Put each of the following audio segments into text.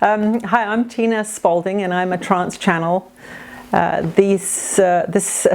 Hi, I'm Tina Spalding and I'm a trance channel. This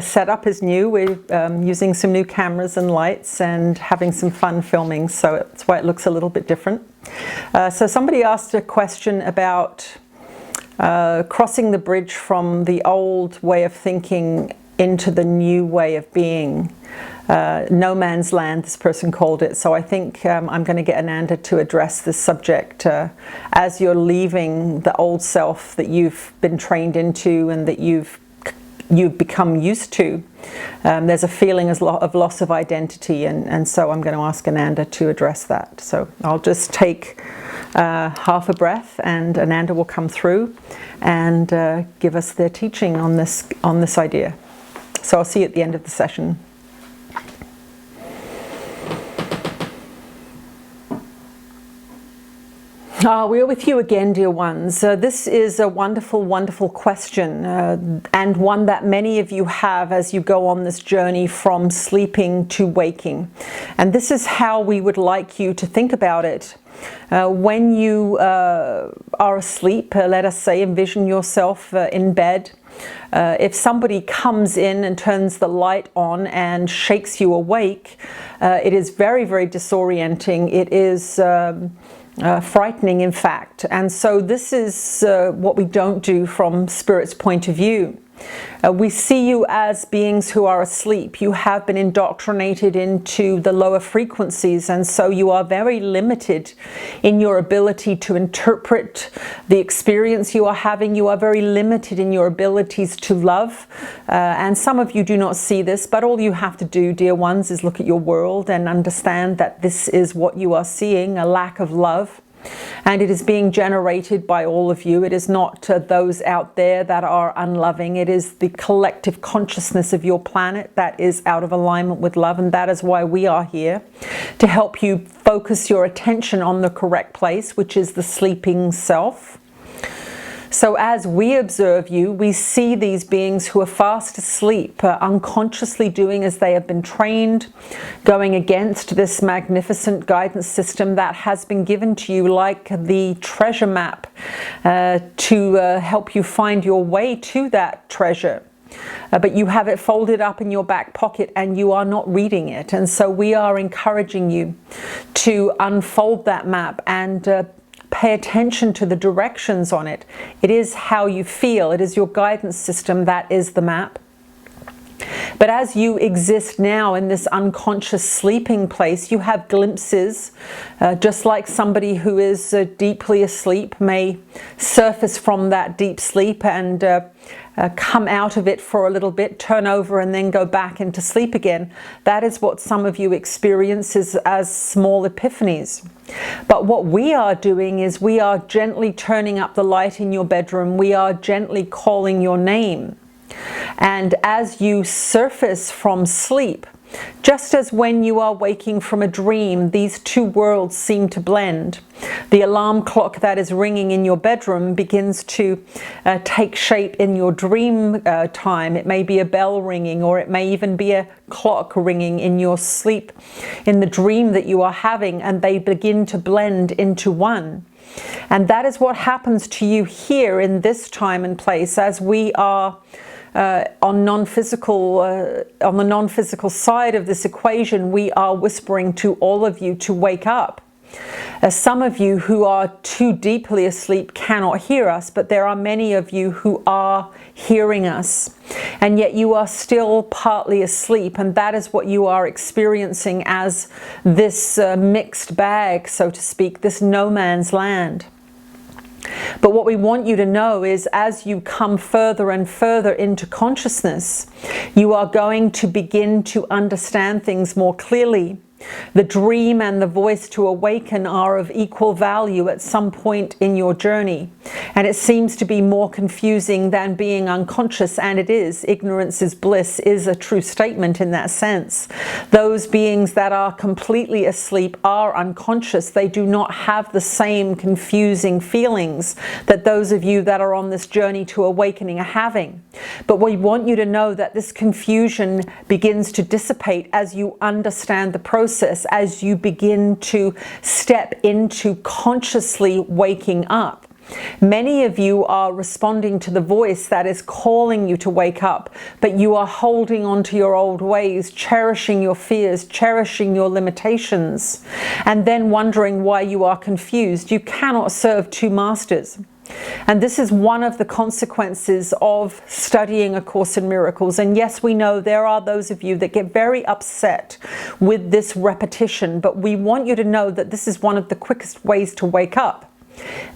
setup is new. We're using some new cameras and lights and having some fun filming, so that's why it looks a little bit different. So somebody asked a question about crossing the bridge from the old way of thinking into the new way of being. No man's land, this person called it. So I think I'm going to get Ananda to address this subject as you're leaving the old self that you've been trained into and that you've become used to. There's a feeling of loss of identity, and so I'm going to ask Ananda to address that. So I'll just take half a breath and Ananda will come through and give us their teaching on this idea. So I'll see you at the end of the session. We're with you again, dear ones. This is a wonderful, wonderful question, and one that many of you have as you go on this journey from sleeping to waking. And this is how we would like you to think about it. When you are asleep, let us say, envision yourself in bed. If somebody comes in and turns the light on and shakes you awake, it is very, very disorienting. It is frightening, in fact. And so this is what we don't do from Spirit's point of view. We see you as beings who are asleep. You have been indoctrinated into the lower frequencies, and so you are very limited in your ability to interpret the experience you are having. You are very limited in your abilities to love, and some of you do not see this, but all you have to do, dear ones, is look at your world and understand that this is what you are seeing, a lack of love. And it is being generated by all of you. It is not those out there that are unloving. It is the collective consciousness of your planet that is out of alignment with love. And that is why we are here, to help you focus your attention on the correct place, which is the sleeping self. So as we observe you, we see these beings who are fast asleep, unconsciously doing as they have been trained, going against this magnificent guidance system that has been given to you like the treasure map to help you find your way to that treasure. But you have it folded up in your back pocket and you are not reading it. And so we are encouraging you to unfold that map and pay attention to the directions on it. It is how you feel. It is your guidance system that is the map. But as you exist now in this unconscious sleeping place, you have glimpses, just like somebody who is deeply asleep may surface from that deep sleep and come out of it for a little bit, turn over and then go back into sleep again. That is what some of you experience as small epiphanies. But what we are doing is we are gently turning up the light in your bedroom. We are gently calling your name. And as you surface from sleep, just as when you are waking from a dream, these two worlds seem to blend. The alarm clock that is ringing in your bedroom begins to take shape in your dream time. It may be a bell ringing, or it may even be a clock ringing in your sleep, in the dream that you are having, and they begin to blend into one. And that is what happens to you here in this time and place as we are on the non-physical side of this equation. We are whispering to all of you to wake up. Some of you who are too deeply asleep cannot hear us, but there are many of you who are hearing us, and yet you are still partly asleep, and that is what you are experiencing as this mixed bag, so to speak, this no man's land. But what we want you to know is as you come further and further into consciousness, you are going to begin to understand things more clearly. The dream and the voice to awaken are of equal value at some point in your journey. And it seems to be more confusing than being unconscious, and it is. Ignorance is bliss is a true statement in that sense. Those beings that are completely asleep are unconscious. They do not have the same confusing feelings that those of you that are on this journey to awakening are having. But we want you to know that this confusion begins to dissipate as you understand the process, as you begin to step into consciously waking up. Many of you are responding to the voice that is calling you to wake up, but you are holding on to your old ways, cherishing your fears, cherishing your limitations, and then wondering why you are confused. You cannot serve two masters. And this is one of the consequences of studying A Course in Miracles. And yes, we know there are those of you that get very upset with this repetition, but we want you to know that this is one of the quickest ways to wake up.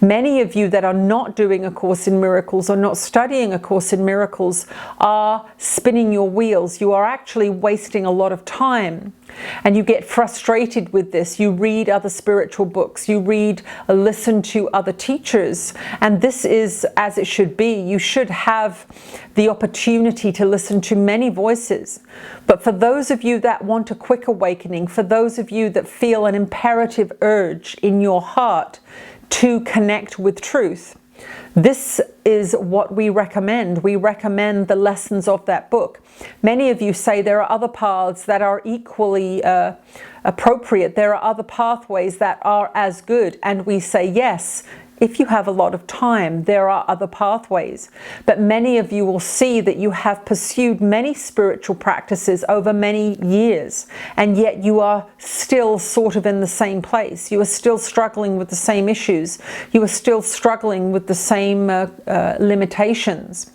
Many of you that are not doing A Course in Miracles or not studying A Course in Miracles are spinning your wheels. You are actually wasting a lot of time, and you get frustrated with this. You read other spiritual books, you listen to other teachers, and this is as it should be. You should have the opportunity to listen to many voices. But for those of you that want a quick awakening, for those of you that feel an imperative urge in your heart to connect with truth, this is what we recommend. We recommend the lessons of that book. Many of you say there are other paths that are equally appropriate. There are other pathways that are as good. And we say, yes, if you have a lot of time, there are other pathways. But many of you will see that you have pursued many spiritual practices over many years, and yet you are still sort of in the same place. You are still struggling with the same issues. You are still struggling with the same limitations.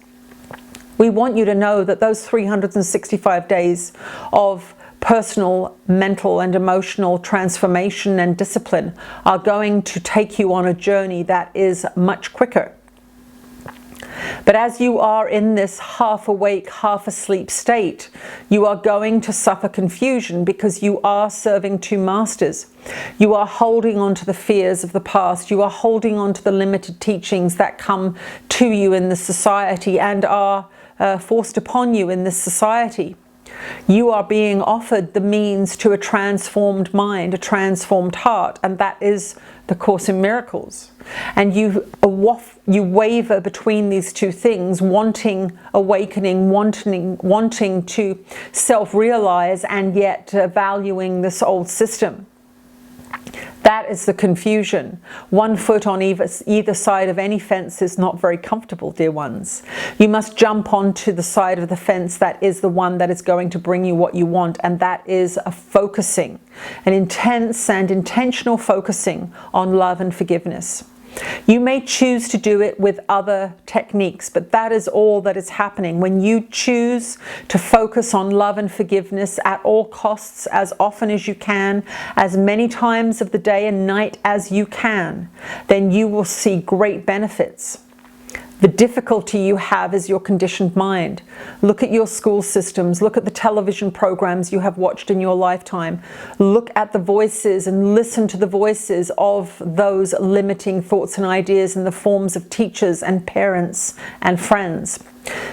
We want you to know that those 365 days of personal, mental, and emotional transformation and discipline are going to take you on a journey that is much quicker. But as you are in this half awake, half asleep state, you are going to suffer confusion because you are serving two masters. You are holding on to the fears of the past. You are holding on to the limited teachings that come to you in this society and are forced upon you in this society. You are being offered the means to a transformed mind, a transformed heart, and that is the Course in Miracles. And you waver between these two things, wanting awakening, wanting to self-realize, and yet valuing this old system. That is the confusion. One foot on either side of any fence is not very comfortable, dear ones. You must jump onto the side of the fence that is the one that is going to bring you what you want, and that is a focusing, an intense and intentional focusing on love and forgiveness. You may choose to do it with other techniques, but that is all that is happening. When you choose to focus on love and forgiveness at all costs, as often as you can, as many times of the day and night as you can, then you will see great benefits. The difficulty you have is your conditioned mind. Look at your school systems. Look at the television programs you have watched in your lifetime. Look at the voices and listen to the voices of those limiting thoughts and ideas in the forms of teachers and parents and friends.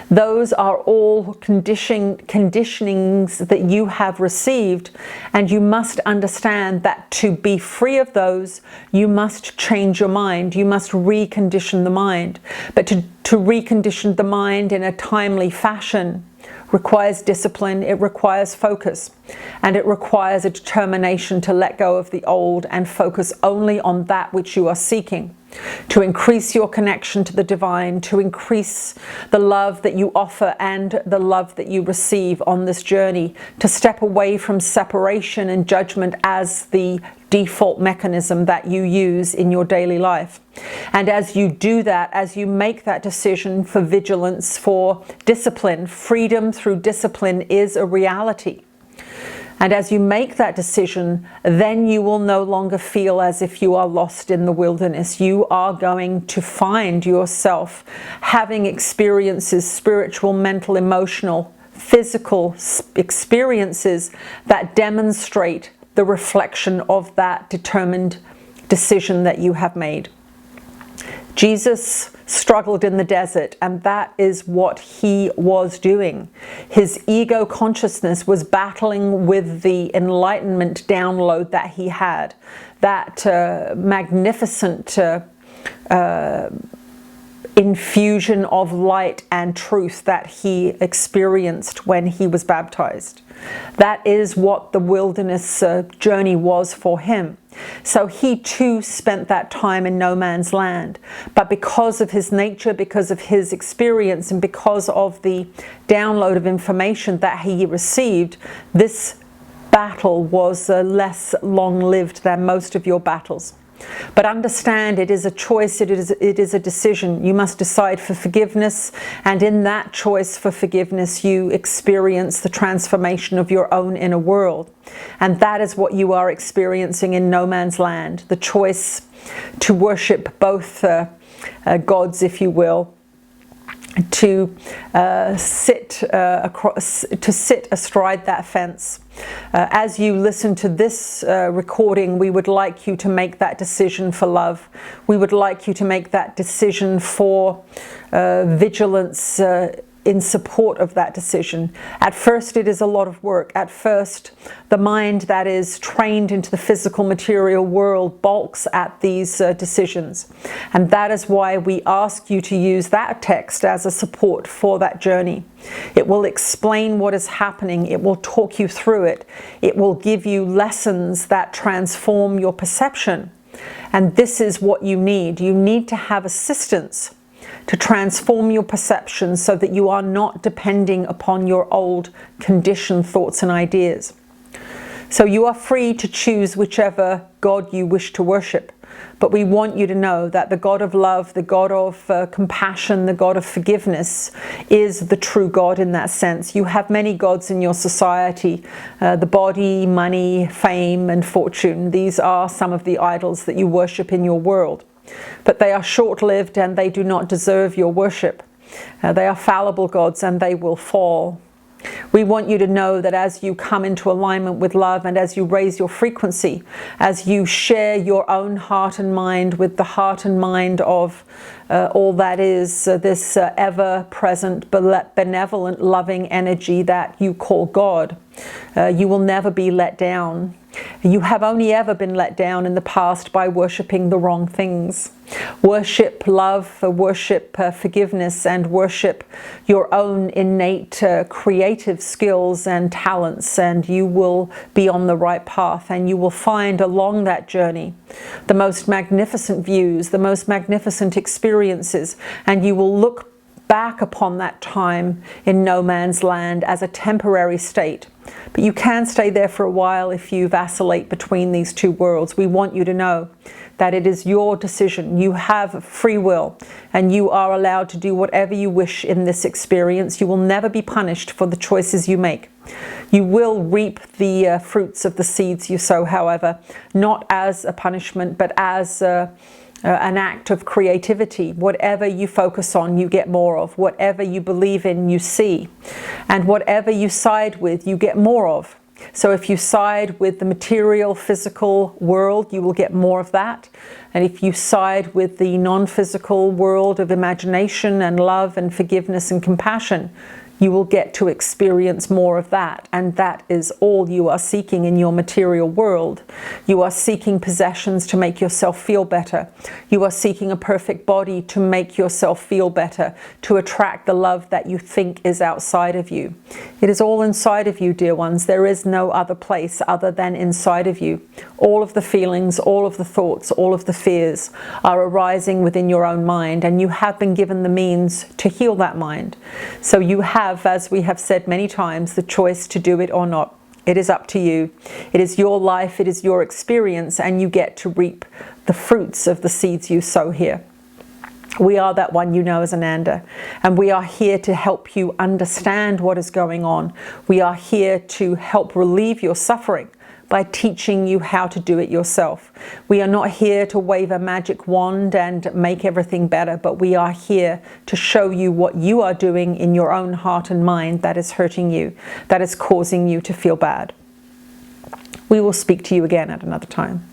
Those are all conditionings that you have received, and you must understand that to be free of those, you must change your mind. You must recondition the mind. But to recondition the mind in a timely fashion requires discipline, it requires focus, and it requires a determination to let go of the old and focus only on that which you are seeking, to increase your connection to the divine, to increase the love that you offer and the love that you receive on this journey, to step away from separation and judgment as the default mechanism that you use in your daily life. And as you do that, as you make that decision for vigilance, for discipline, freedom through discipline is a reality. And as you make that decision, then you will no longer feel as if you are lost in the wilderness. You are going to find yourself having experiences, spiritual, mental, emotional, physical experiences that demonstrate the reflection of that determined decision that you have made. Jesus struggled in the desert, and that is what he was doing. His ego consciousness was battling with the enlightenment download that he had, that magnificent infusion of light and truth that he experienced when he was baptized. That is what the wilderness journey was for him. So he too spent that time in no man's land. But because of his nature, because of his experience, and because of the download of information that he received, this battle was less long-lived than most of your battles. But understand, it is a choice, it is a decision. You must decide for forgiveness, and in that choice for forgiveness you experience the transformation of your own inner world. And that is what you are experiencing in no man's land, the choice to worship both gods, if you will, to sit astride that fence. As you listen to this recording, we would like you to make that decision for love. We would like you to make that decision for vigilance in support of that decision. At first, it is a lot of work. At first, the mind that is trained into the physical material world balks at these decisions. And that is why we ask you to use that text as a support for that journey. It will explain what is happening. It will talk you through it. It will give you lessons that transform your perception. And this is what you need. You need to have assistance to transform your perception so that you are not depending upon your old conditioned thoughts and ideas. So you are free to choose whichever God you wish to worship. But we want you to know that the God of love, the God of compassion, the God of forgiveness is the true God in that sense. You have many gods in your society, the body, money, fame, and fortune. These are some of the idols that you worship in your world. But they are short-lived and they do not deserve your worship. They are fallible gods and they will fall. We want you to know that as you come into alignment with love and as you raise your frequency, as you share your own heart and mind with the heart and mind of all that is this ever-present, benevolent, loving energy that you call God, you will never be let down. You have only ever been let down in the past by worshipping the wrong things. Worship love, worship forgiveness, and worship your own innate creative skills and talents, and you will be on the right path, and you will find along that journey the most magnificent views, the most magnificent experiences, and you will look back upon that time in no man's land as a temporary state. But you can stay there for a while if you vacillate between these two worlds. We want you to know that it is your decision. You have free will and you are allowed to do whatever you wish in this experience. You will never be punished for the choices you make. You will reap the fruits of the seeds you sow, however, not as a punishment, but as an act of creativity. Whatever you focus on, you get more of. Whatever you believe in, you see. And whatever you side with, you get more of. So if you side with the material, physical world, you will get more of that. And if you side with the non-physical world of imagination and love and forgiveness and compassion, you will get to experience more of that. And that is all you are seeking in your material world. You are seeking possessions to make yourself feel better. You are seeking a perfect body to make yourself feel better, to attract the love that you think is outside of you. It is all inside of you, dear ones. There is no other place other than inside of you. All of the feelings, all of the thoughts, all of the fears are arising within your own mind, and you have been given the means to heal that mind. So you have, as we have said many times, the choice to do it or not. It is up to you. It is your life, it is your experience, and you get to reap the fruits of the seeds you sow here. We are that one you know as Ananda, and we are here to help you understand what is going on. We are here to help relieve your suffering by teaching you how to do it yourself. We are not here to wave a magic wand and make everything better, but we are here to show you what you are doing in your own heart and mind that is hurting you, that is causing you to feel bad. We will speak to you again at another time.